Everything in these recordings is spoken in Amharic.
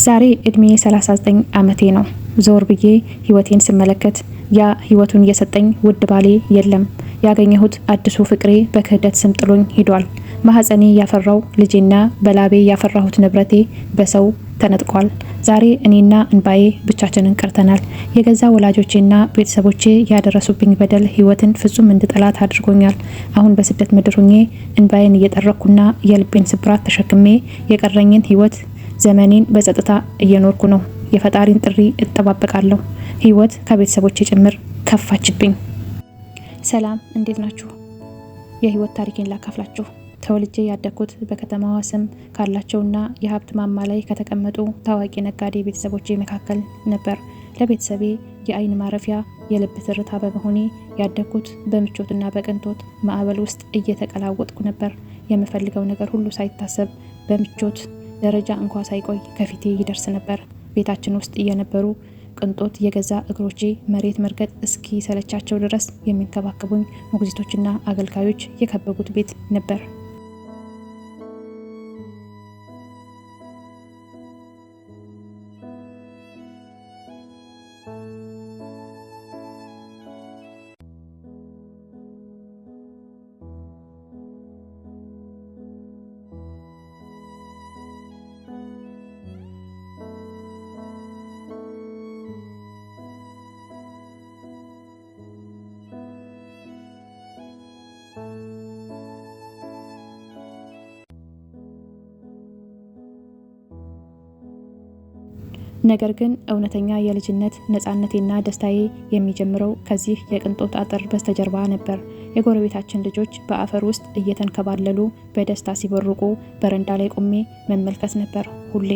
ዛሬ እድሜ 39 ዓመቴ ነው። ዞር ብዬ ህይወቴን ስመለከት ያ ህይወቱን የሰጠኝ ውድ ባሌ የለም። ያገኘሁት አዲሱ ፍቅሬ በክህደት ስም ጥሎኝ ሄዷል። ማህፀኔ ያፈራው ልጄና በላቤ ያፈራሁት ንብረቴ በሰው ተነጥቋል። ዛሬ እኔና እንባዬ ብቻችንን ቀርተናል። የገዛ ወላጆቼና ቤተሰቦቼ ያደረሱብኝ በደል ህይወትን ፍጹም እንድጠላት አድርጎኛል። አሁን በስደት ምድር ሆኜ እንባዬን እየጠረኩና የልቤን ስብራት ተሸክሜ የቀረኝን ህይወት ዘመኔን በጸጥታ እየኖርኩ ነው። የፈጣሪን ጥሪ እጠባበቃለሁ። ህይወት ከቤተሰቦቼ ጭምር ከፋችብኝ። ሰላም፣ እንዴት ናችሁ? የህይወት ታሪኬን ላካፍላችሁ። ተወልጄ ያደግኩት በከተማዋ ስም ካላቸውና የሀብት ማማ ላይ ከተቀመጡ ታዋቂ ነጋዴ ቤተሰቦቼ መካከል ነበር። ለቤተሰቤ የአይን ማረፊያ፣ የልብ ትርታ በመሆኔ ያደግኩት በምቾትና በቅንጦት ማዕበል ውስጥ እየተቀላወጥኩ ነበር። የምፈልገው ነገር ሁሉ ሳይታሰብ በምቾት ደረጃ እንኳ ሳይቆይ ከፊቴ ይደርስ ነበር። ቤታችን ውስጥ እየነበሩ ቅንጦት የገዛ እግሮቼ መሬት መርገጥ እስኪ ሰለቻቸው ድረስ የሚንከባከቡኝ ሞግዚቶችና አገልጋዮች የከበቡት ቤት ነበር። ነገር ግን እውነተኛ የልጅነት ነፃነቴና ደስታዬ የሚጀምረው ከዚህ የቅንጦት አጥር በስተጀርባ ነበር። የጎረቤታችን ልጆች በአፈር ውስጥ እየተንከባለሉ በደስታ ሲቦርቁ በረንዳ ላይ ቆሜ መመልከት ነበር ሁሌ።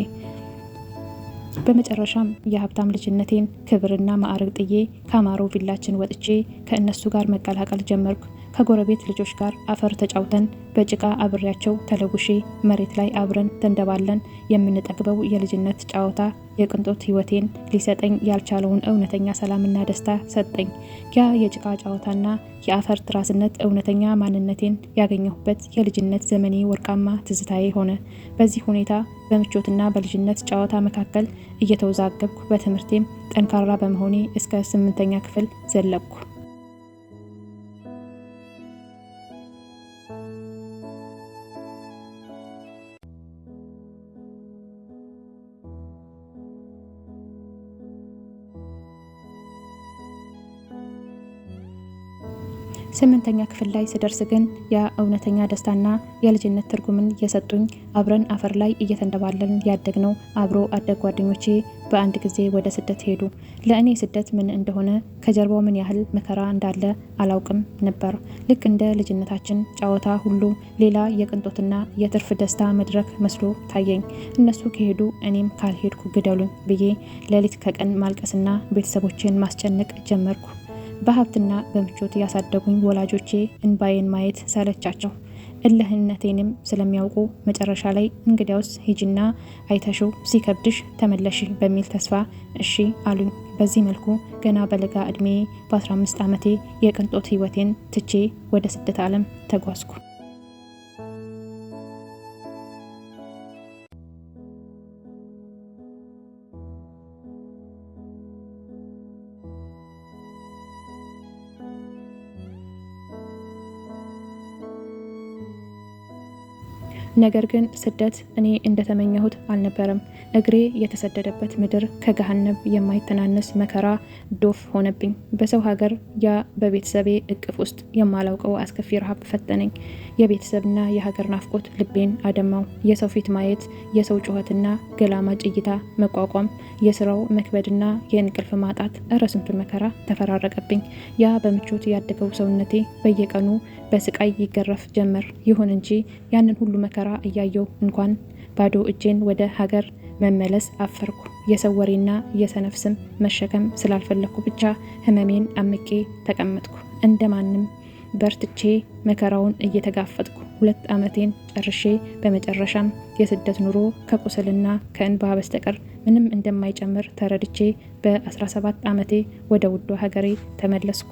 በመጨረሻም የሀብታም ልጅነቴን ክብርና ማዕረግ ጥዬ ከአማሮ ቪላችን ወጥቼ ከእነሱ ጋር መቀላቀል ጀመርኩ። ከጎረቤት ልጆች ጋር አፈር ተጫውተን በጭቃ አብሬያቸው ተለጉሼ መሬት ላይ አብረን ተንደባለን የምንጠግበው የልጅነት ጨዋታ የቅንጦት ህይወቴን ሊሰጠኝ ያልቻለውን እውነተኛ ሰላምና ደስታ ሰጠኝ። ያ የጭቃ ጨዋታና የአፈር ትራስነት እውነተኛ ማንነቴን ያገኘሁበት የልጅነት ዘመኔ ወርቃማ ትዝታዬ ሆነ። በዚህ ሁኔታ በምቾትና በልጅነት ጨዋታ መካከል እየተወዛገብኩ በትምህርቴም ጠንካራ በመሆኔ እስከ 8ኛ ክፍል ዘለቅኩ። ስምንተኛ ክፍል ላይ ስደርስ ግን ያ እውነተኛ ደስታና የልጅነት ትርጉምን የሰጡኝ አብረን አፈር ላይ እየተንደባለን ያደግነው አብሮ አደግ ጓደኞቼ በአንድ ጊዜ ወደ ስደት ሄዱ። ለእኔ ስደት ምን እንደሆነ ከጀርባው ምን ያህል መከራ እንዳለ አላውቅም ነበር። ልክ እንደ ልጅነታችን ጨዋታ ሁሉ ሌላ የቅንጦትና የትርፍ ደስታ መድረክ መስሎ ታየኝ። እነሱ ከሄዱ እኔም ካልሄድኩ ግደሉኝ ብዬ ሌሊት ከቀን ማልቀስና ቤተሰቦቼን ማስጨነቅ ጀመርኩ። በሀብትና በምቾት ያሳደጉኝ ወላጆቼ እንባዬን ማየት ሰለቻቸው። እልህነቴንም ስለሚያውቁ መጨረሻ ላይ እንግዲያውስ ሂጂና አይተሽው ሲከብድሽ ተመለሽ በሚል ተስፋ እሺ አሉኝ። በዚህ መልኩ ገና በለጋ እድሜ በ15 ዓመቴ የቅንጦት ህይወቴን ትቼ ወደ ስደት ዓለም ተጓዝኩ። ነገር ግን ስደት እኔ እንደተመኘሁት አልነበረም። እግሬ የተሰደደበት ምድር ከገሃነብ የማይተናነስ መከራ ዶፍ ሆነብኝ። በሰው ሀገር ያ በቤተሰቤ እቅፍ ውስጥ የማላውቀው አስከፊ ረሃብ ፈተነኝ። የቤተሰብና የሀገር ናፍቆት ልቤን አደማው። የሰው ፊት ማየት፣ የሰው ጩኸትና ገላማጭ እይታ መቋቋም፣ የስራው መክበድና የእንቅልፍ ማጣት፣ እረ ስንቱን መከራ ተፈራረቀብኝ። ያ በምቾት ያደገው ሰውነቴ በየቀኑ በስቃይ ይገረፍ ጀመር። ይሁን እንጂ ያንን ሁሉ መከራ እያየው እንኳን ባዶ እጄን ወደ ሀገር መመለስ አፈርኩ። የሰው ወሬና የሰነፍ ስም መሸከም ስላልፈለኩ ብቻ ህመሜን አምቄ ተቀመጥኩ። እንደማንም በርትቼ መከራውን እየተጋፈጥኩ 2 ዓመቴን ጨርሼ በመጨረሻም የስደት ኑሮ ከቁስልና ከእንባ በስተቀር ምንም እንደማይጨምር ተረድቼ በ17 ዓመቴ ወደ ውዷ ሀገሬ ተመለስኩ።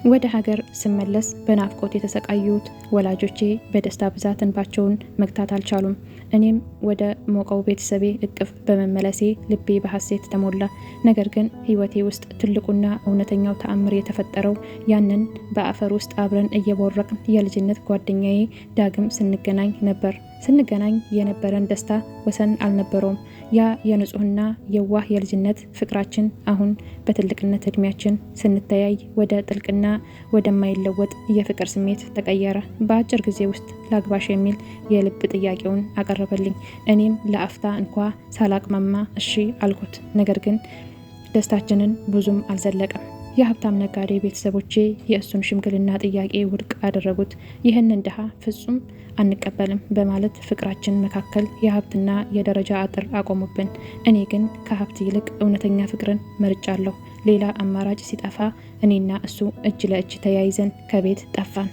ወደ ሀገር ስመለስ በናፍቆት የተሰቃዩት ወላጆቼ በደስታ ብዛት እንባቸውን መግታት አልቻሉም። እኔም ወደ ሞቀው ቤተሰቤ እቅፍ በመመለሴ ልቤ በሐሴት ተሞላ። ነገር ግን ሕይወቴ ውስጥ ትልቁና እውነተኛው ተአምር የተፈጠረው ያንን በአፈር ውስጥ አብረን እየቦረቅን የልጅነት ጓደኛዬ ዳግም ስንገናኝ ነበር። ስንገናኝ የነበረን ደስታ ወሰን አልነበረውም። ያ የንጹህና የዋህ የልጅነት ፍቅራችን አሁን በትልቅነት እድሜያችን ስንተያይ ወደ ጥልቅና ወደማይለወጥ የፍቅር ስሜት ተቀየረ። በአጭር ጊዜ ውስጥ ላግባሽ የሚል የልብ ጥያቄውን አቀረበልኝ። እኔም ለአፍታ እንኳ ሳላቅማማ እሺ አልኩት። ነገር ግን ደስታችንን ብዙም አልዘለቀም። የሀብታም ነጋዴ ቤተሰቦቼ የእሱን ሽምግልና ጥያቄ ውድቅ አደረጉት። ይህንን ድሃ ፍጹም አንቀበልም በማለት ፍቅራችን መካከል የሀብትና የደረጃ አጥር አቆሙብን። እኔ ግን ከሀብት ይልቅ እውነተኛ ፍቅርን መርጫለሁ። ሌላ አማራጭ ሲጠፋ እኔና እሱ እጅ ለእጅ ተያይዘን ከቤት ጠፋን።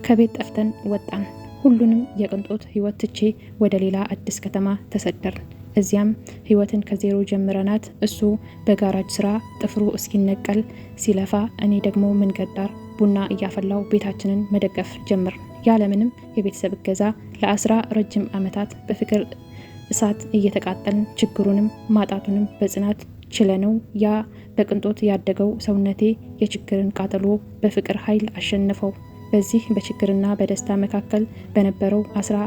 ከቤት ጠፍተን ወጣን። ሁሉንም የቅንጦት ህይወት ትቼ ወደ ሌላ አዲስ ከተማ ተሰደርን። እዚያም ህይወትን ከዜሮ ጀምረናት እሱ በጋራጅ ስራ ጥፍሩ እስኪነቀል ሲለፋ፣ እኔ ደግሞ መንገድ ዳር ቡና እያፈላው ቤታችንን መደገፍ ጀምር። ያለምንም የቤተሰብ እገዛ ረጅም ዓመታት በፍቅር እሳት እየተቃጠልን ችግሩንም ማጣቱንም በጽናት ችለነው ያ በቅንጦት ያደገው ሰውነቴ የችግርን ቃጠሎ በፍቅር ኃይል አሸነፈው። በዚህ በችግርና በደስታ መካከል በነበረው 10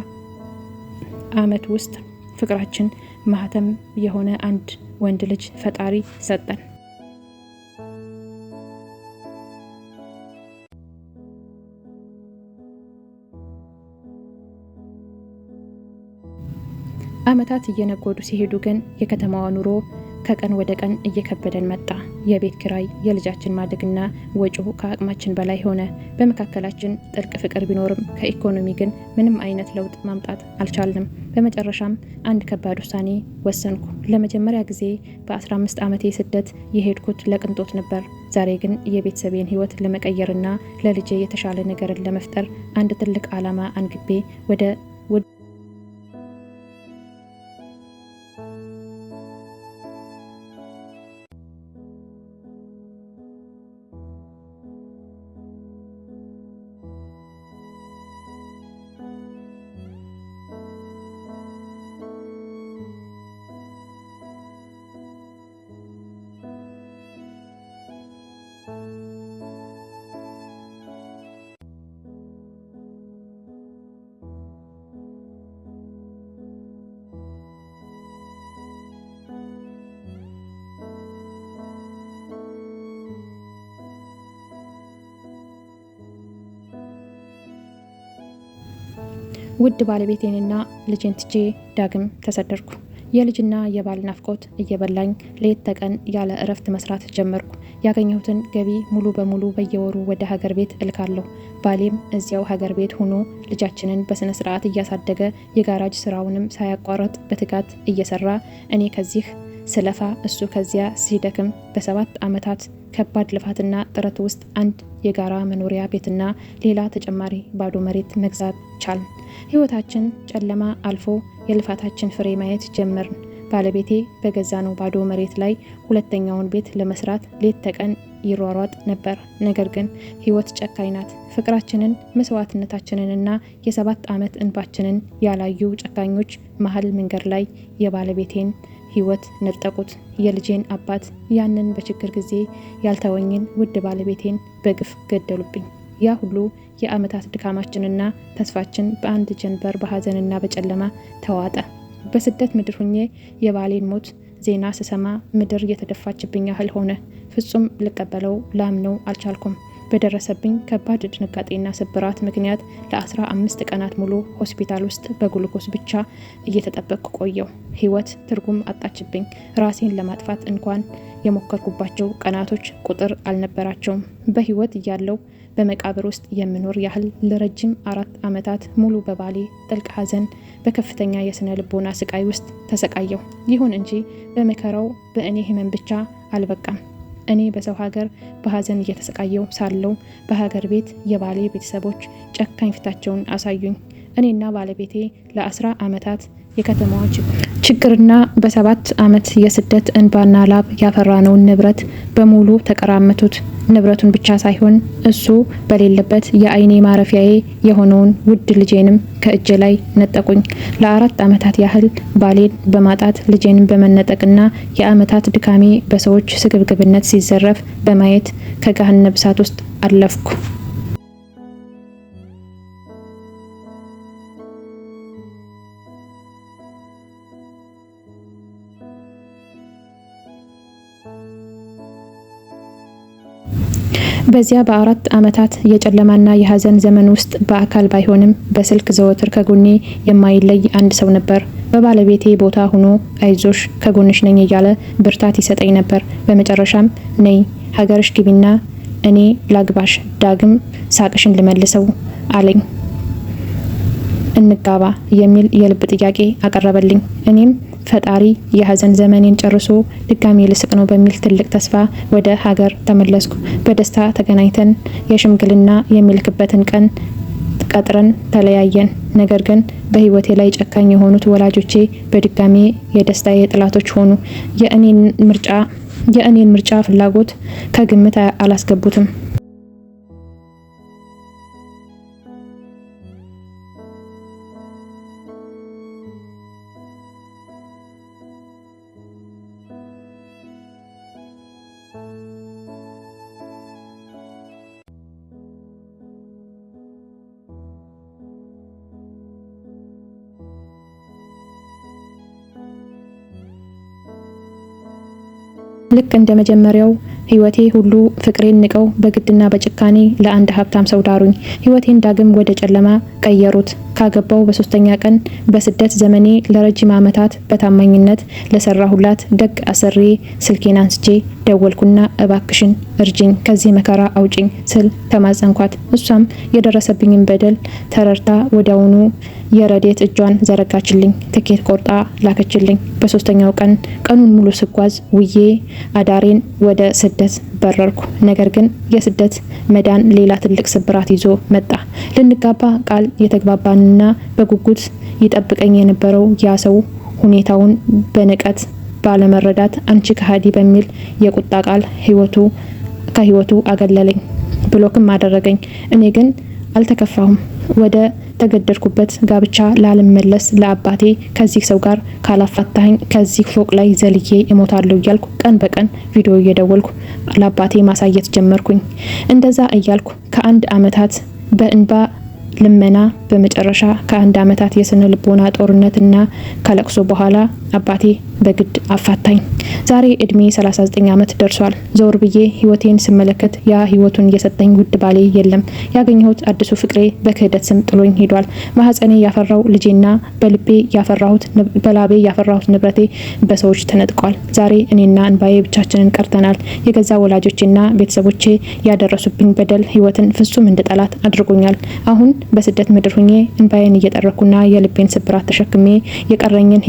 ዓመት ውስጥ ፍቅራችን ማህተም የሆነ አንድ ወንድ ልጅ ፈጣሪ ሰጠን። ዓመታት እየነጎዱ ሲሄዱ ግን የከተማዋ ኑሮ ከቀን ወደ ቀን እየከበደን መጣ። የቤት ኪራይ፣ የልጃችን ማደግና ወጪው ከአቅማችን በላይ ሆነ። በመካከላችን ጥልቅ ፍቅር ቢኖርም ከኢኮኖሚ ግን ምንም አይነት ለውጥ ማምጣት አልቻልንም። በመጨረሻም አንድ ከባድ ውሳኔ ወሰንኩ። ለመጀመሪያ ጊዜ በ15 ዓመቴ ስደት የሄድኩት ለቅንጦት ነበር። ዛሬ ግን የቤተሰቤን ሕይወት ለመቀየርና ለልጄ የተሻለ ነገርን ለመፍጠር አንድ ትልቅ ዓላማ አንግቤ ወደ ውድ ባለቤቴንና ልጄን ትቼ ዳግም ተሰደድኩ። የልጅና የባል ናፍቆት እየበላኝ ሌት ተቀን ያለ እረፍት መስራት ጀመርኩ። ያገኘሁትን ገቢ ሙሉ በሙሉ በየወሩ ወደ ሀገር ቤት እልካለሁ። ባሌም እዚያው ሀገር ቤት ሆኖ ልጃችንን በስነ ስርዓት እያሳደገ የጋራጅ ስራውንም ሳያቋርጥ በትጋት እየሰራ፣ እኔ ከዚህ ስለፋ እሱ ከዚያ ሲደክም በ7 ዓመታት ከባድ ልፋትና ጥረት ውስጥ አንድ የጋራ መኖሪያ ቤትና ሌላ ተጨማሪ ባዶ መሬት መግዛት ቻልን። ህይወታችን ጨለማ አልፎ የልፋታችን ፍሬ ማየት ጀመርን። ባለቤቴ በገዛነው ባዶ መሬት ላይ ሁለተኛውን ቤት ለመስራት ሌት ተቀን ይሯሯጥ ነበር። ነገር ግን ህይወት ጨካኝ ናት። ፍቅራችንን፣ መስዋዕትነታችንንና የ7 ዓመት እንባችንን ያላዩ ጨካኞች መሀል መንገድ ላይ የባለቤቴን ህይወት ነጠቁት። የልጄን አባት ያንን በችግር ጊዜ ያልተወኝን ውድ ባለቤቴን በግፍ ገደሉብኝ። ያ ሁሉ የዓመታት ድካማችንና ተስፋችን በአንድ ጀንበር በሀዘንና በጨለማ ተዋጠ። በስደት ምድር ሁኜ የባሌን ሞት ዜና ስሰማ ምድር የተደፋችብኝ ያህል ሆነ። ፍጹም ልቀበለው ላምነው አልቻልኩም። በደረሰብኝ ከባድ ድንጋጤና ስብራት ምክንያት ለ15 ቀናት ሙሉ ሆስፒታል ውስጥ በግሉኮስ ብቻ እየተጠበቅኩ ቆየው። ህይወት ትርጉም አጣችብኝ። ራሴን ለማጥፋት እንኳን የሞከርኩባቸው ቀናቶች ቁጥር አልነበራቸውም። በህይወት እያለው በመቃብር ውስጥ የምኖር ያህል ለረጅም 4 ዓመታት ሙሉ በባሌ ጥልቅ ሀዘን በከፍተኛ የስነ ልቦና ስቃይ ውስጥ ተሰቃየው። ይሁን እንጂ በመከራው በእኔ ህመም ብቻ አልበቃም። እኔ በሰው ሀገር በሀዘን እየተሰቃየው ሳለው በሀገር ቤት የባሌ ቤተሰቦች ጨካኝ ፊታቸውን አሳዩኝ። እኔና ባለቤቴ ለ10 ዓመታት የከተማዋ ችግር ችግርና በ7 ዓመት የስደት እንባና ላብ ያፈራነውን ንብረት በሙሉ ተቀራመቱት። ንብረቱን ብቻ ሳይሆን እሱ በሌለበት የአይኔ ማረፊያዬ የሆነውን ውድ ልጄንም ከእጄ ላይ ነጠቁኝ። ለ4 ዓመታት ያህል ባሌን በማጣት ልጄን በመነጠቅና የዓመታት ድካሜ በሰዎች ስግብግብነት ሲዘረፍ በማየት ከገሃነመ እሳት ውስጥ አለፍኩ። በዚያ በ4 ዓመታት የጨለማና የሀዘን ዘመን ውስጥ በአካል ባይሆንም በስልክ ዘወትር ከጎኔ የማይለይ አንድ ሰው ነበር። በባለቤቴ ቦታ ሆኖ አይዞሽ ከጎንሽ ነኝ እያለ ብርታት ይሰጠኝ ነበር። በመጨረሻም ነይ ሀገርሽ ግቢና እኔ ላግባሽ፣ ዳግም ሳቅሽን ልመልሰው አለኝ። እንጋባ የሚል የልብ ጥያቄ አቀረበልኝ። እኔም ፈጣሪ የሀዘን ዘመኔን ጨርሶ ድጋሜ ልስቅ ነው በሚል ትልቅ ተስፋ ወደ ሀገር ተመለስኩ። በደስታ ተገናኝተን የሽምግልና የሚልክበትን ቀን ቀጥረን ተለያየን። ነገር ግን በህይወቴ ላይ ጨካኝ የሆኑት ወላጆቼ በድጋሜ የደስታዬ ጥላቶች ሆኑ። የእኔን ምርጫ ፍላጎት ከግምት አላስገቡትም። ልክ እንደ መጀመሪያው ህይወቴ ሁሉ ፍቅሬን ንቀው በግድና በጭካኔ ለአንድ ሀብታም ሰው ዳሩኝ። ህይወቴን ዳግም ወደ ጨለማ ቀየሩት። ካገባው በ3ኛ ቀን በስደት ዘመኔ ለረጅም ዓመታት በታማኝነት ለሰራሁላት ደግ አሰሪ ስልኬን አንስቼ ደወልኩና እባክሽን እርጅኝ፣ ከዚህ መከራ አውጭኝ ስል ተማጸንኳት። እሷም የደረሰብኝን በደል ተረድታ ወዲያውኑ የረዴት እጇን ዘረጋችልኝ። ትኬት ቆርጣ ላከችልኝ። በ3ኛው ቀን ቀኑን ሙሉ ስጓዝ ውዬ አዳሬን ወደ ስደት በረርኩ። ነገር ግን የስደት መዳን ሌላ ትልቅ ስብራት ይዞ መጣ። ልንጋባ ቃል የተግባባንና በጉጉት ይጠብቀኝ የነበረው ያ ሰው ሁኔታውን በንቀት ባለመረዳት አንቺ ከሃዲ በሚል የቁጣ ቃል ከህይወቱ አገለለኝ፣ ብሎክም አደረገኝ። እኔ ግን አልተከፋሁም። ወደ ተገደድኩበት ጋብቻ ላልመለስ ለአባቴ ከዚህ ሰው ጋር ካላፋታኝ ከዚህ ፎቅ ላይ ዘልዬ እሞታለሁ እያልኩ ቀን በቀን ቪዲዮ እየደወልኩ ለአባቴ ማሳየት ጀመርኩኝ። እንደዛ እያልኩ ከ1 ዓመታት በእንባ ልመና በመጨረሻ ከ1 ዓመታት የስነ ልቦና ጦርነትና ከለቅሶ በኋላ አባቴ በግድ አፋታኝ። ዛሬ እድሜ 39 ዓመት ደርሷል። ዞር ብዬ ህይወቴን ስመለከት ያ ህይወቱን እየሰጠኝ ውድ ባሌ የለም። ያገኘሁት አዲሱ ፍቅሬ በክህደት ስም ጥሎኝ ሄዷል። ማህፀኔ ያፈራው ልጄና በላቤ ያፈራሁት ንብረቴ በሰዎች ተነጥቋል። ዛሬ እኔና እንባዬ ብቻችንን ቀርተናል። የገዛ ወላጆቼና ቤተሰቦቼ ያደረሱብኝ በደል ህይወትን ፍጹም እንደጠላት አድርጎኛል። አሁን በስደት ምድር ሁኜ እንባዬን እየጠረኩና የልቤን ስብራት ተሸክሜ የቀረኝን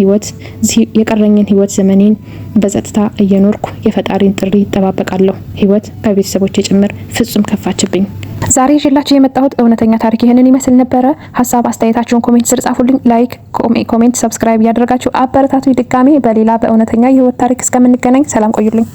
ህይወት ዘመኔን በጸጥታ እየኖርኩ የፈጣሪን ጥሪ እጠባበቃለሁ። ህይወት ከቤተሰቦቼ ጭምር ፍጹም ከፋችብኝ። ዛሬ ይዤላችሁ የመጣሁት እውነተኛ ታሪክ ይህንን ይመስል ነበረ። ሀሳብ አስተያየታችሁን ኮሜንት ስር ጻፉልኝ። ላይክ፣ ኮሜንት፣ ሰብስክራይብ እያደረጋችሁ አበረታቱ። ድጋሜ በሌላ በእውነተኛ የህይወት ታሪክ እስከምንገናኝ ሰላም ቆዩልኝ።